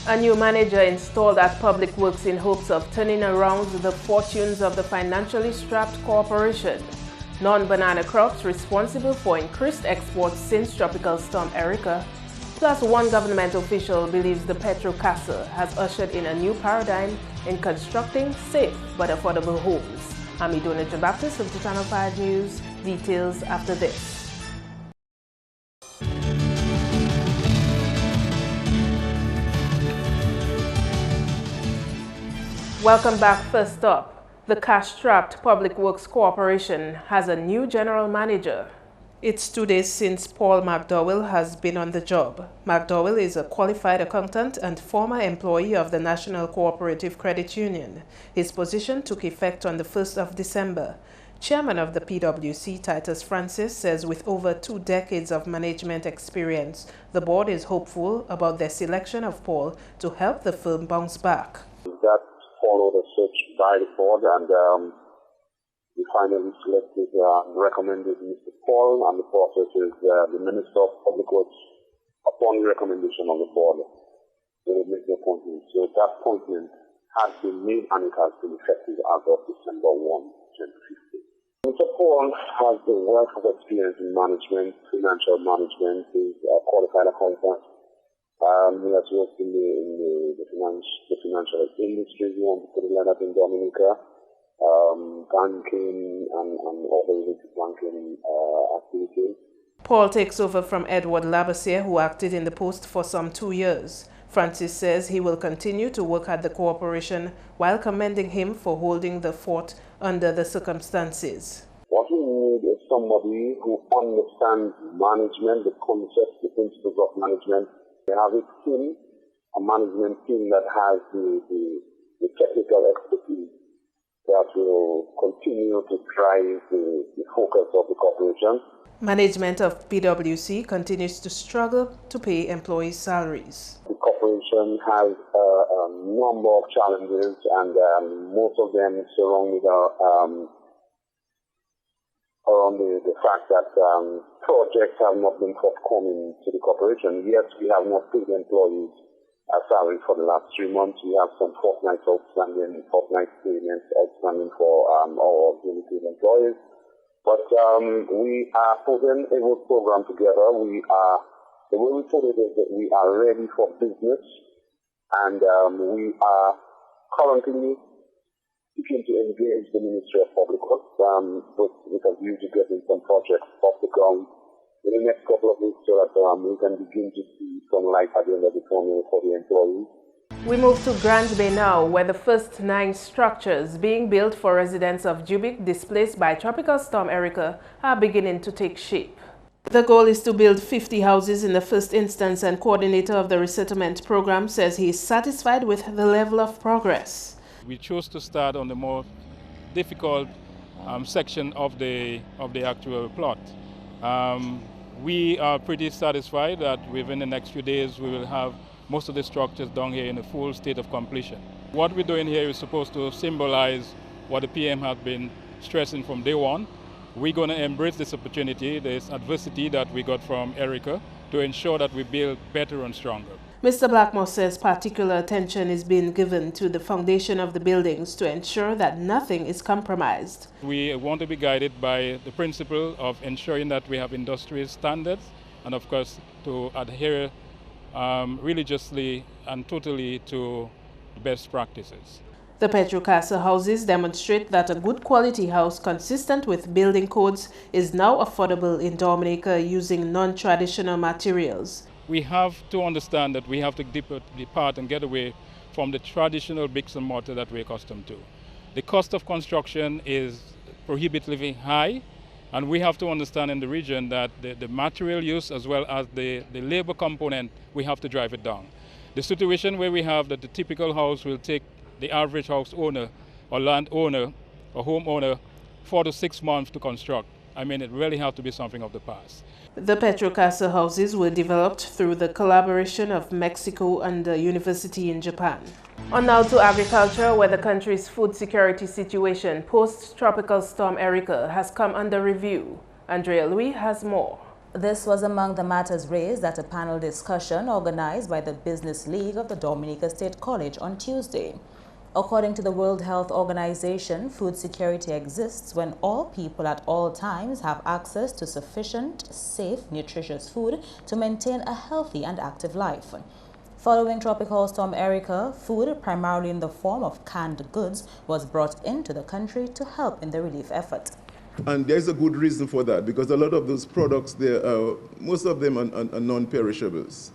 A new manager installed at Public Works in hopes of turning around the fortunes of the financially strapped corporation. Non-banana crops responsible for increased exports since Tropical Storm Erica. Plus, one government official believes the Petro Casa has ushered in a new paradigm in constructing safe but affordable homes. I'm Wed2ndDec2k15News of the Channel 5 News. Details after this. Welcome back. First up, the cash-strapped Public Works Corporation has a new general manager. It's 2 days since Paul McDowell has been on the job. McDowell is a qualified accountant and former employee of the National Cooperative Credit Union. His position took effect on the 1st of December. Chairman of the PwC, Titus Francis, says with over 2 decades of management experience, the board is hopeful about their selection of Paul to help the firm bounce back. That followed a search by the board, and we finally selected and recommended Mr. Paul, and the process is the Minister of Public Works, upon the recommendation of the board, they will make the appointment. So that appointment has been made and it has been effective as of December 1, 2015. Mr. Paul has a wealth of experience in management, financial management. He's a qualified accountant. He has worked in the financial industry, you want to put it like that, in Dominica, banking and other related banking activities. Paul takes over from Edward Labassiere, who acted in the post for some 2 years. Francis says he will continue to work at the corporation while commending him for holding the fort under the circumstances. What we need is somebody who understands management, the concepts, the principles of management. They have a team, a management team that has the technical expertise that will continue to drive the focus of the corporation. Management of PwC continues to struggle to pay employees' salaries. The corporation has a number of challenges, and most of them surrounded around the fact that projects have not been forthcoming to the corporation. Yes, we have not paid employees salary for the last 3 months. We have some fortnight payments outstanding for our limited employees. But we are putting a work program together. The way we put it is that we are ready for business, and we are currently seeking to engage the Ministry of Public Works with a view to getting some projects off the ground in the next couple of weeks, so that we can begin to see some light at the end of the tunnel for the employees. We move to Grand Bay now, where the first 9 structures being built for residents of Jubic displaced by Tropical Storm Erica are beginning to take shape. The goal is to build 50 houses in the first instance, and coordinator of the Resettlement Program says he is satisfied with the level of progress. We chose to start on the more difficult section of the actual plot. We are pretty satisfied that within the next few days we will have most of the structures down here in a full state of completion. What we're doing here is supposed to symbolize what the PM has been stressing from day one. We're going to embrace this opportunity, this adversity that we got from Erica, to ensure that we build better and stronger. Mr. Blackmore says particular attention is being given to the foundation of the buildings to ensure that nothing is compromised. We want to be guided by the principle of ensuring that we have industrial standards, and of course to adhere religiously and totally to best practices. The Petro Casa houses demonstrate that a good quality house consistent with building codes is now affordable in Dominica using non-traditional materials. We have to understand that we have to depart and get away from the traditional bricks and mortar that we're accustomed to. The cost of construction is prohibitively high, and we have to understand in the region that the material use as well as the labor component, we have to drive it down. The situation where we have that the typical house will take the average house owner or land owner or homeowner 4 to 6 months to construct. I mean, it really has to be something of the past. The Petro Casa houses were developed through the collaboration of Mexico and the university in Japan. On now to agriculture, where the country's food security situation post-Tropical Storm Erica has come under review. Andrea Louis has more. This was among the matters raised at a panel discussion organized by the Business League of the Dominica State College on Tuesday. According to the World Health Organization, food security exists when all people at all times have access to sufficient, safe, nutritious food to maintain a healthy and active life. Following Tropical Storm Erica, food, primarily in the form of canned goods, was brought into the country to help in the relief effort. And there's a good reason for that, because a lot of those products, most of them are non-perishables.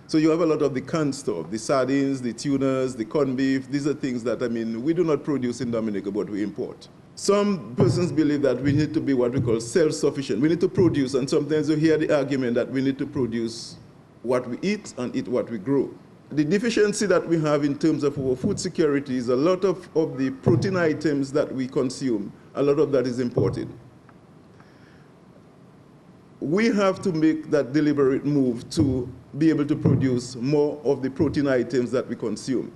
So you have a lot of the canned stuff, the sardines, the tunas, the corned beef. These are things that, we do not produce in Dominica, but we import. Some persons believe that we need to be what we call self-sufficient. We need to produce, and sometimes you hear the argument that we need to produce what we eat and eat what we grow. The deficiency that we have in terms of our food security is a lot of the protein items that we consume, a lot of that is imported. We have to make that deliberate move to be able to produce more of the protein items that we consume.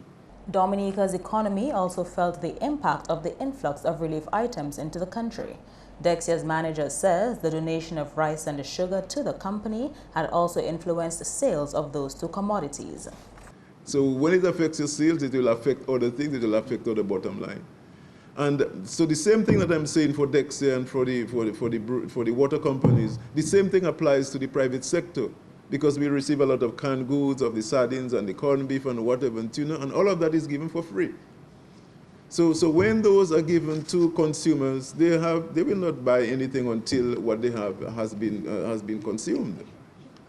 Dominica's economy also felt the impact of the influx of relief items into the country. Dexia's manager says the donation of rice and sugar to the company had also influenced the sales of those two commodities. So when it affects your sales, it will affect other things, it will affect other bottom line. And so the same thing that I'm saying for Dexia and for the water companies, the same thing applies to the private sector, because we receive a lot of canned goods, of the sardines and the corned beef and whatever, and tuna, and all of that is given for free. So when those are given to consumers, they will not buy anything until what they have has been consumed.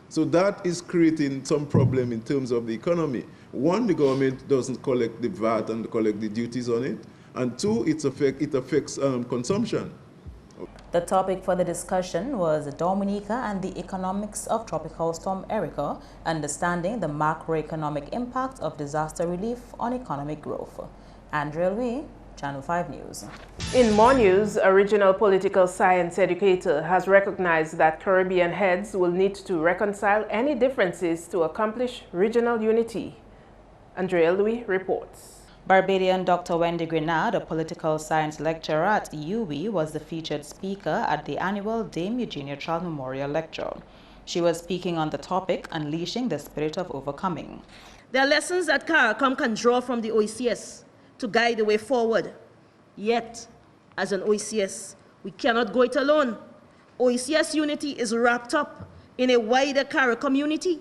So that is creating some problem in terms of the economy. One, the government doesn't collect the VAT and collect the duties on it, and two, it affects consumption. The topic for the discussion was Dominica and the economics of Tropical Storm Erica, understanding the macroeconomic impact of disaster relief on economic growth. Andrea Louis, Channel 5 News. In more news, a regional political science educator has recognized that Caribbean heads will need to reconcile any differences to accomplish regional unity. Andrea Louis reports. Barbadian Dr. Wed2ndDec2k15News, a political science lecturer at UWI, was the featured speaker at the annual Dame Eugenia Child Memorial Lecture. She was speaking on the topic, Unleashing the Spirit of Overcoming. There are lessons that CARICOM can draw from the OECS to guide the way forward. Yet, as an OECS, we cannot go it alone. OECS unity is wrapped up in a wider CARICOM unity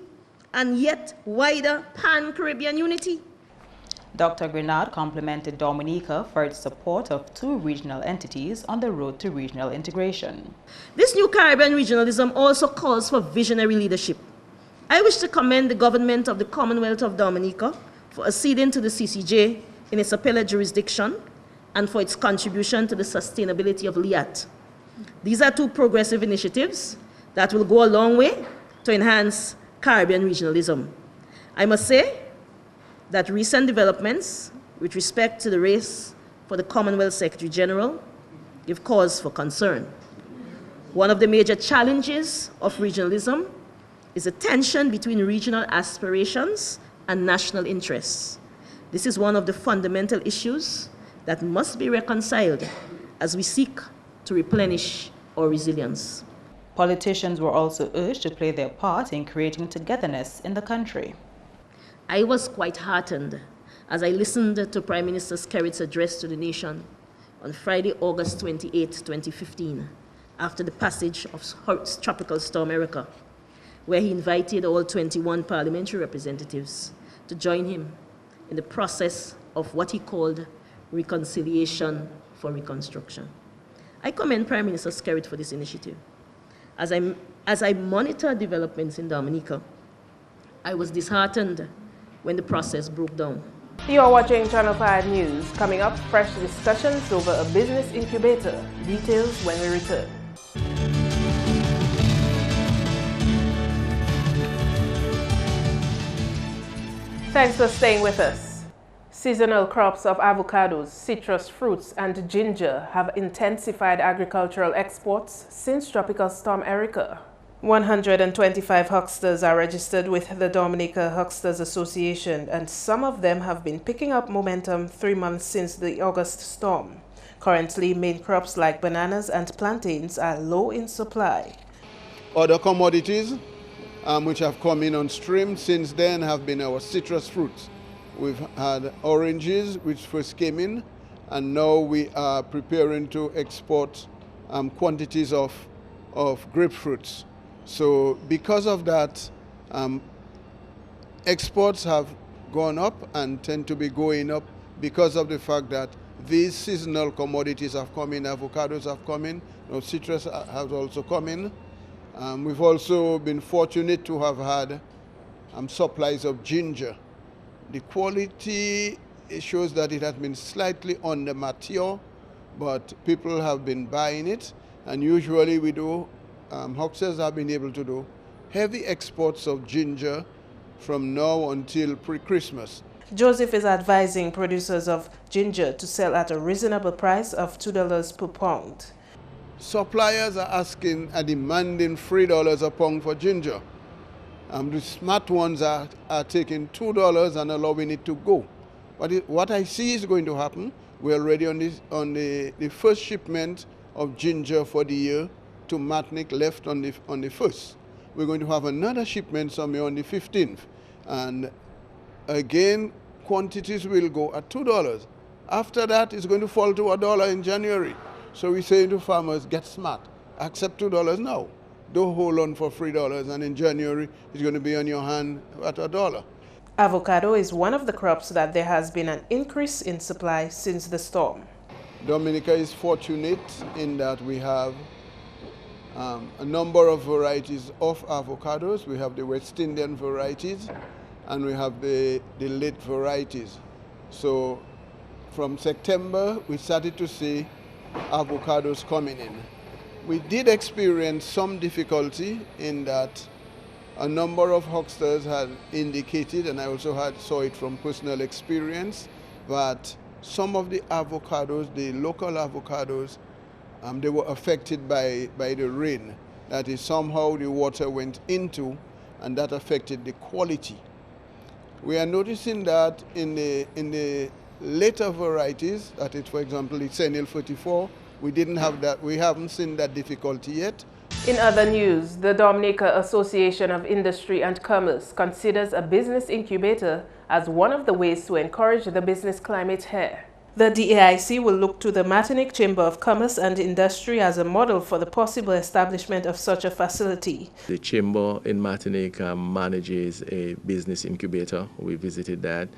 and yet wider Pan-Caribbean unity. Dr. Grenard complimented Dominica for its support of two regional entities on the road to regional integration. This new Caribbean regionalism also calls for visionary leadership. I wish to commend the government of the Commonwealth of Dominica for acceding to the CCJ in its appellate jurisdiction and for its contribution to the sustainability of LIAT. These are two progressive initiatives that will go a long way to enhance Caribbean regionalism. I must say that recent developments with respect to the race for the Commonwealth Secretary General give cause for concern. One of the major challenges of regionalism is a tension between regional aspirations and national interests. This is one of the fundamental issues that must be reconciled as we seek to replenish our resilience. Politicians were also urged to play their part in creating togetherness in the country. I was quite heartened as I listened to Prime Minister Skerritt's address to the nation on Friday, August 28, 2015, after the passage of Tropical Storm Erica, where he invited all 21 parliamentary representatives to join him in the process of what he called reconciliation for reconstruction. I commend Prime Minister Skerritt for this initiative. As I monitor developments in Dominica, I was disheartened when the process broke down. You are watching Channel 5 News. Coming up, fresh discussions over a business incubator. Details when we return. Thanks for staying with us. Seasonal crops of avocados, citrus fruits, and ginger have intensified agricultural exports since Tropical Storm Erica. 125 hucksters are registered with the Dominica Hucksters Association, and some of them have been picking up momentum 3 months since the August storm. Currently, main crops like bananas and plantains are low in supply. other commodities which have come in on stream since then have been our citrus fruits. We've had oranges which first came in, and now we are preparing to export quantities of grapefruits. So because of that, exports have gone up and tend to be going up because of the fact that these seasonal commodities have come in. Avocados have come in, citrus has also come in. We've also been fortunate to have had supplies of ginger. The quality, it shows that it has been slightly under mature, but people have been buying it, and usually we do, hucksters have been able to do heavy exports of ginger from now until pre-Christmas. Joseph is advising producers of ginger to sell at a reasonable price of $2 per pound. Suppliers are asking and demanding $3 a pound for ginger. The smart ones are taking $2 and allowing it to go. But what I see is going to happen, we're already on the first shipment of ginger for the year to Martinique left on the 1st. We're going to have another shipment somewhere on the 15th. And again, quantities will go at $2. After that, it's going to fall to $1 in January. So we say to farmers, get smart, accept $2 now. Don't hold on for $3, and in January, it's going to be on your hand at $1. Avocado is one of the crops that there has been an increase in supply since the storm. Dominica is fortunate in that we have a number of varieties of avocados. We have the West Indian varieties, and we have the late varieties. So from September, we started to see avocados coming in. We did experience some difficulty in that a number of hucksters had indicated, and I also saw it from personal experience, that some of the avocados, the local avocados, they were affected by the rain. That is, somehow the water went into, and that affected the quality. We are noticing that in the later varieties, that is, for example, the Senil 44, we didn't have that. We haven't seen that difficulty yet. In other news, the Dominica Association of Industry and Commerce considers a business incubator as one of the ways to encourage the business climate here. The DAIC will look to the Martinique Chamber of Commerce and Industry as a model for the possible establishment of such a facility. The Chamber in Martinique manages a business incubator. We visited that.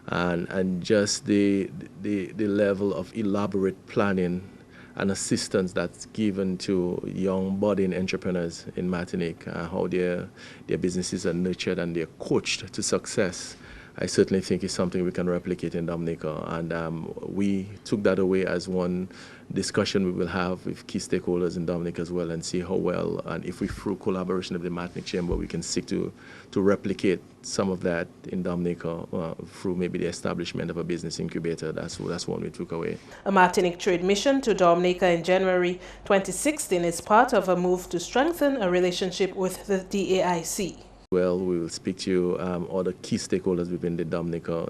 And just the level of elaborate planning and assistance that's given to young budding entrepreneurs in Martinique, how their businesses are nurtured and they're coached to success, I certainly think is something we can replicate in Dominica. And we took that away as one discussion we will have with key stakeholders in Dominica as well, and see how well, and if we, through collaboration with the Martinique Chamber, we can seek to replicate some of that in Dominica through maybe the establishment of a business incubator. That's one we took away. A Martinique trade mission to Dominica in January 2016 is part of a move to strengthen a relationship with the DAIC. Well, we will speak to other key stakeholders within the Dominica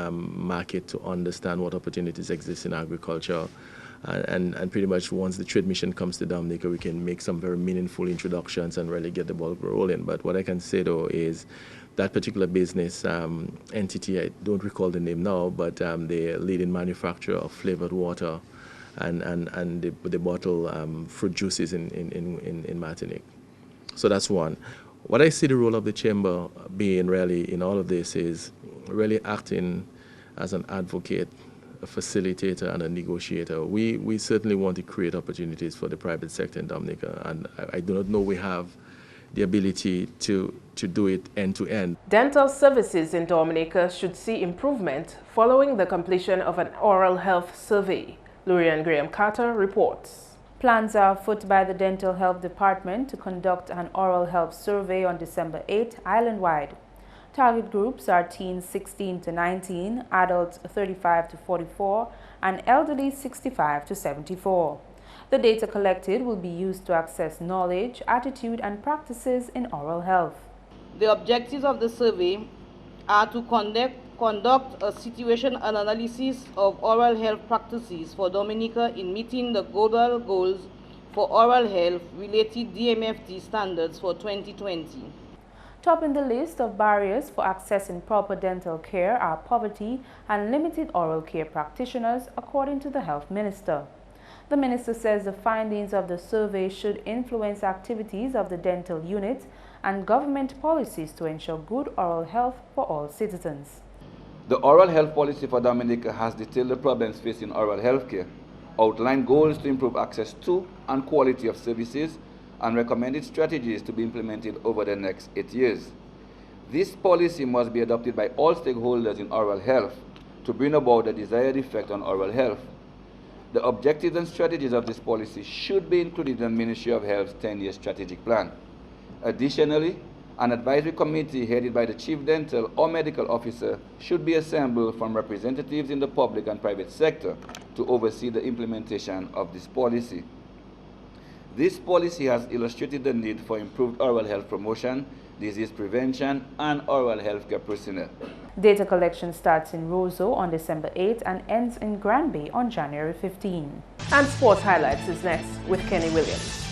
market to understand what opportunities exist in agriculture. And pretty much once the trade mission comes to Dominica, we can make some very meaningful introductions and really get the ball rolling. But what I can say, though, is that particular business entity, I don't recall the name now, but the leading manufacturer of flavored water and the bottle fruit juices in Martinique. So that's one. What I see the role of the Chamber being really in all of this is really acting as an advocate, a facilitator, and a negotiator. We certainly want to create opportunities for the private sector in Dominica, and I do not know we have the ability to do it end to end. Dental services in Dominica should see improvement following the completion of an oral health survey. Lurian Graham Carter reports. Plans are afoot by the Dental Health Department to conduct an oral health survey on December 8 island-wide. Target groups are teens 16 to 19, adults 35 to 44, and elderly 65 to 74. The data collected will be used to assess knowledge, attitude, and practices in oral health. The objectives of the survey are to conduct a situation analysis of oral health practices for Dominica in meeting the global goals for oral health related DMFT standards for 2020. Topping the list of barriers for accessing proper dental care are poverty and limited oral care practitioners, according to the Health Minister. The Minister says the findings of the survey should influence activities of the dental unit and government policies to ensure good oral health for all citizens. The oral health policy for Dominica has detailed the problems facing oral health care, outlined goals to improve access to and quality of services, and recommended strategies to be implemented over the next 8 years. This policy must be adopted by all stakeholders in oral health to bring about the desired effect on oral health. The objectives and strategies of this policy should be included in the Ministry of Health's 10-year strategic plan. Additionally, an advisory committee headed by the Chief Dental or Medical Officer should be assembled from representatives in the public and private sector to oversee the implementation of this policy. This policy has illustrated the need for improved oral health promotion, disease prevention, and oral health care personnel. Data collection starts in Roseau on December 8 and ends in Granby on January 15. And sports highlights is next with Kenny Williams.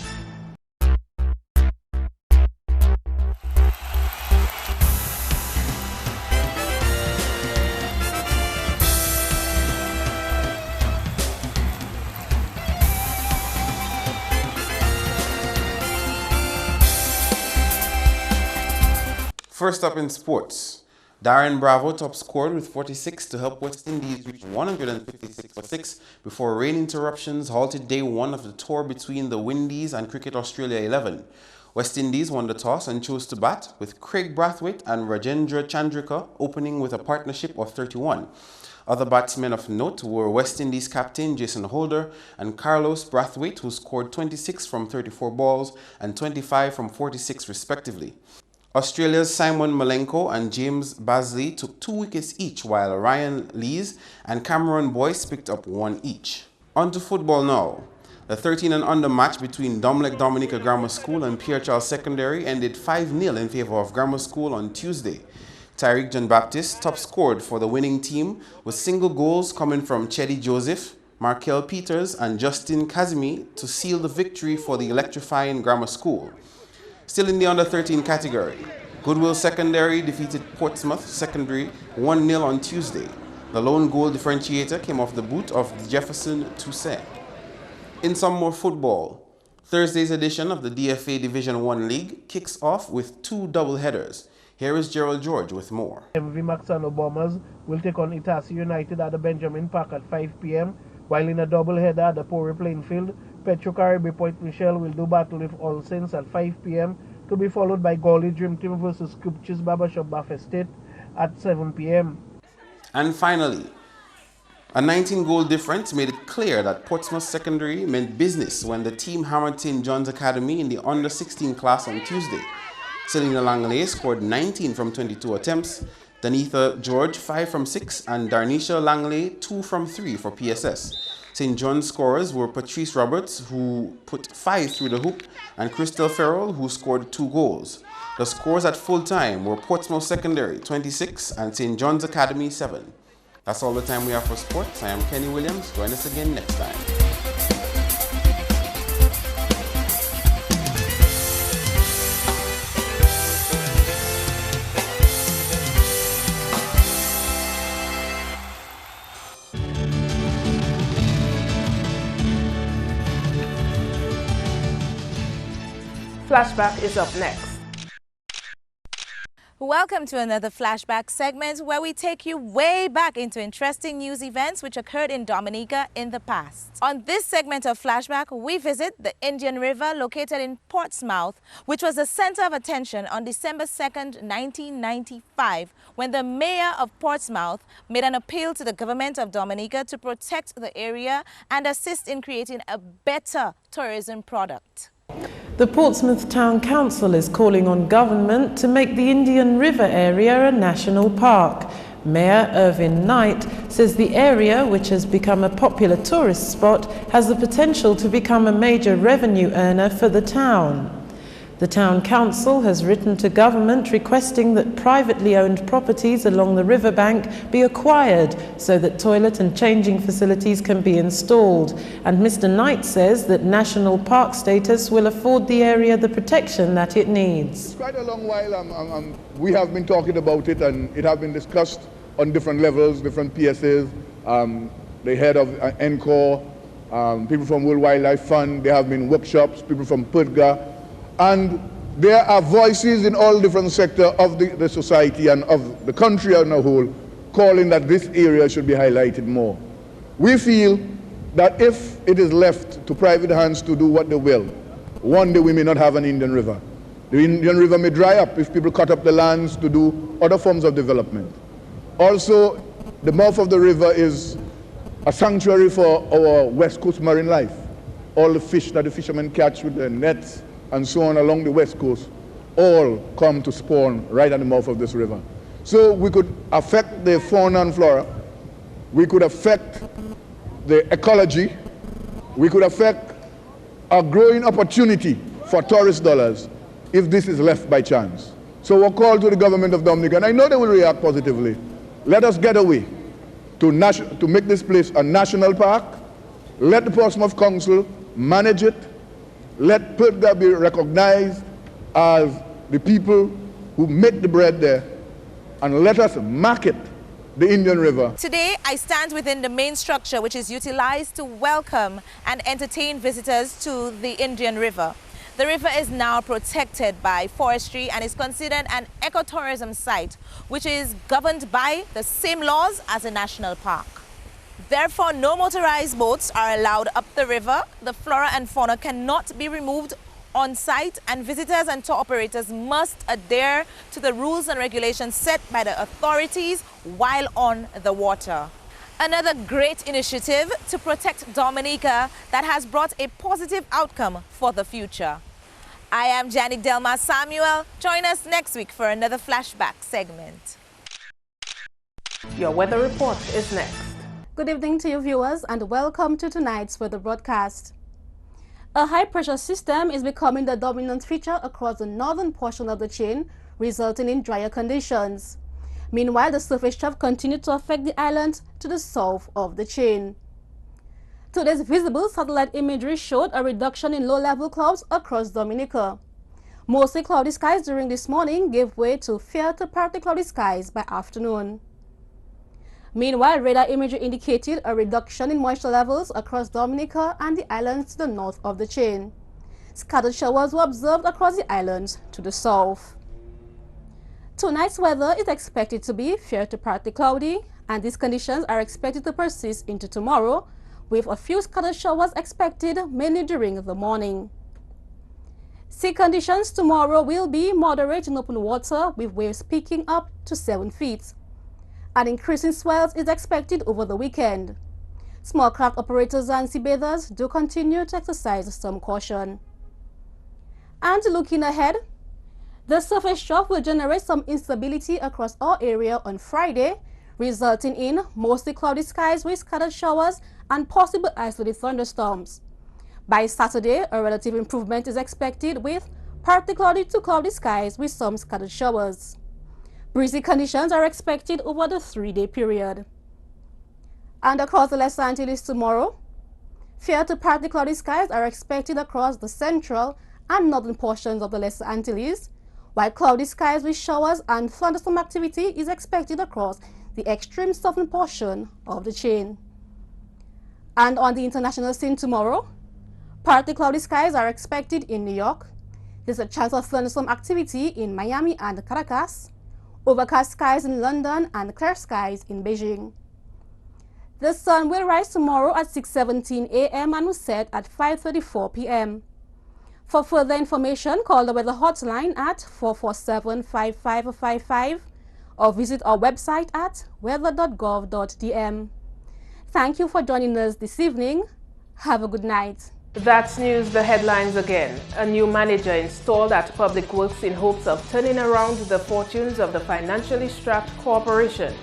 First up in sports, Darren Bravo top scored with 46 to help West Indies reach 156 for 6 before rain interruptions halted day one of the tour between the Windies and Cricket Australia 11. West Indies won the toss and chose to bat, with Craig Brathwaite and Rajendra Chandrika opening with a partnership of 31. Other batsmen of note were West Indies captain Jason Holder and Carlos Brathwaite, who scored 26 from 34 balls and 25 from 46 respectively. Australia's Simon Malenko and James Bazley took 2 wickets each, while Ryan Lees and Cameron Boyce picked up 1 each. On to football now. The 13 and under match between Domlec Dominica Grammar School and Pierre Charles Secondary ended 5-0 in favour of Grammar School on Tuesday. Tyreek John Baptist top scored for the winning team, with single goals coming from Chedi Joseph, Markel Peters and Justin Kazimi to seal the victory for the electrifying Grammar School. Still in the under-13 category, Goodwill Secondary defeated Portsmouth Secondary 1-0 on Tuesday. The lone goal differentiator came off the boot of Jefferson Toussaint. In some more football, Thursday's edition of the DFA Division 1 League kicks off with 2 doubleheaders. Here is Gerald George with more. MV Maxano Bombers will take on Itassi United at the Benjamin Park at 5 p.m, while in a doubleheader at the Pori playing field, Petro Caribbean Point Michelle will do battle with All Saints at 5 p.m, to be followed by Gawley Dream Team versus Kupchis Barbershop Bath Estate at 7 p.m. And finally, a 19-goal difference made it clear that Portsmouth Secondary meant business when the team hammered St. John's Academy in the under-16 class on Tuesday. Selina Langley scored 19 from 22 attempts, Danitha George 5 from 6, and Darnisha Langley 2 from 3 for PSS. St. John's scorers were Patrice Roberts, who put 5 through the hoop, and Crystal Farrell, who scored 2 goals. The scores at full time were Portsmouth Secondary 26 and St. John's Academy 7. That's all the time we have for sports. I am Kenny Williams. Join us again next time. Flashback is up next. Welcome to another Flashback segment where we take you way back into interesting news events which occurred in Dominica in the past. On this segment of Flashback, we visit the Indian River located in Portsmouth, which was the center of attention on December 2nd, 1995, when the mayor of Portsmouth made an appeal to the government of Dominica to protect the area and assist in creating a better tourism product. The Portsmouth Town Council is calling on government to make the Indian River area a national park. Mayor Irvin Knight says the area, which has become a popular tourist spot, has the potential to become a major revenue earner for the town. The Town Council has written to government requesting that privately owned properties along the riverbank be acquired so that toilet and changing facilities can be installed. And Mr. Knight says that national park status will afford the area the protection that it needs. It's quite a long while we have been talking about it, and it has been discussed on different levels, different PSAs, the head of NCOR, people from World Wildlife Fund, there have been workshops, people from PERDGA, and there are voices in all different sectors of the society and of the country as a whole calling that this area should be highlighted more. We feel that if it is left to private hands to do what they will, one day we may not have an Indian River. The Indian River may dry up if people cut up the lands to do other forms of development. Also, the mouth of the river is a sanctuary for our West Coast marine life. All the fish that the fishermen catch with their nets and so on along the West Coast all come to spawn right at the mouth of this river. So we could affect the fauna and flora, we could affect the ecology, we could affect a growing opportunity for tourist dollars if this is left by chance. So we'll call to the government of Dominica, and I know they will react positively. Let us get away to make this place a national park. Let the Portsmouth Council manage it. Let PERDGA be recognized as the people who make the bread there, and let us market the Indian River. Today, I stand within the main structure which is utilized to welcome and entertain visitors to the Indian River. The river is now protected by forestry and is considered an ecotourism site, which is governed by the same laws as a national park. Therefore, no motorized boats are allowed up the river. The flora and fauna cannot be removed on site, and visitors and tour operators must adhere to the rules and regulations set by the authorities while on the water. Another great initiative to protect Dominica that has brought a positive outcome for the future. I am Janik Delma Samuel. Join us next week for another flashback segment. Your weather report is next. Good evening to you viewers, and welcome to tonight's weather broadcast. A high-pressure system is becoming the dominant feature across the northern portion of the chain, resulting in drier conditions. Meanwhile, the surface trough continued to affect the islands to the south of the chain. Today's visible satellite imagery showed a reduction in low-level clouds across Dominica. Mostly cloudy skies during this morning gave way to fair to partly cloudy skies by afternoon. Meanwhile, radar imagery indicated a reduction in moisture levels across Dominica and the islands to the north of the chain. Scattered showers were observed across the islands to the south. Tonight's weather is expected to be fair to partly cloudy, and these conditions are expected to persist into tomorrow, with a few scattered showers expected mainly during the morning. Sea conditions tomorrow will be moderate in open water, with waves picking up to 7 feet. An increase in swells is expected over the weekend. Small craft operators and sea bathers do continue to exercise some caution. And looking ahead, the surface trough will generate some instability across our area on Friday, resulting in mostly cloudy skies with scattered showers and possible isolated thunderstorms. By Saturday, a relative improvement is expected with partly cloudy to cloudy skies with some scattered showers. Breezy conditions are expected over the 3-day period. And across the Lesser Antilles tomorrow, fair to partly cloudy skies are expected across the central and northern portions of the Lesser Antilles, while cloudy skies with showers and thunderstorm activity is expected across the extreme southern portion of the chain. And on the international scene tomorrow, partly cloudy skies are expected in New York. There's a chance of thunderstorm activity in Miami and Caracas, overcast skies in London and clear skies in Beijing. The sun will rise tomorrow at 6:17 a.m. and will set at 5:34 p.m. For further information, call the weather hotline at 447-5555 or visit our website at weather.gov.dm. Thank you for joining us this evening. Have a good night. That's news, the headlines again. A new manager installed at Public Works in hopes of turning around the fortunes of the financially strapped corporation.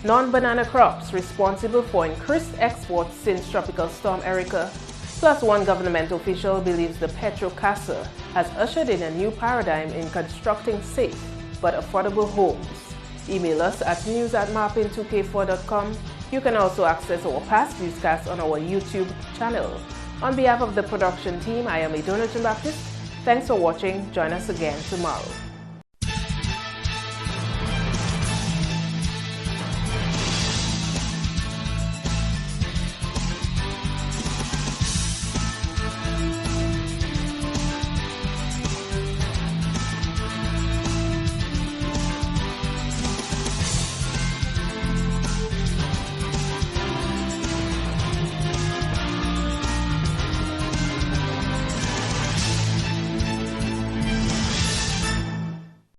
Non-banana crops responsible for increased exports since Tropical Storm Erica. Plus, one government official believes the Petrocasa has ushered in a new paradigm in constructing safe but affordable homes. Email us at news@marpin2k4.com. You can also access our past newscasts on our YouTube channel. On behalf of the production team, I am Idona Jean-Baptiste. Thanks for watching. Join us again tomorrow.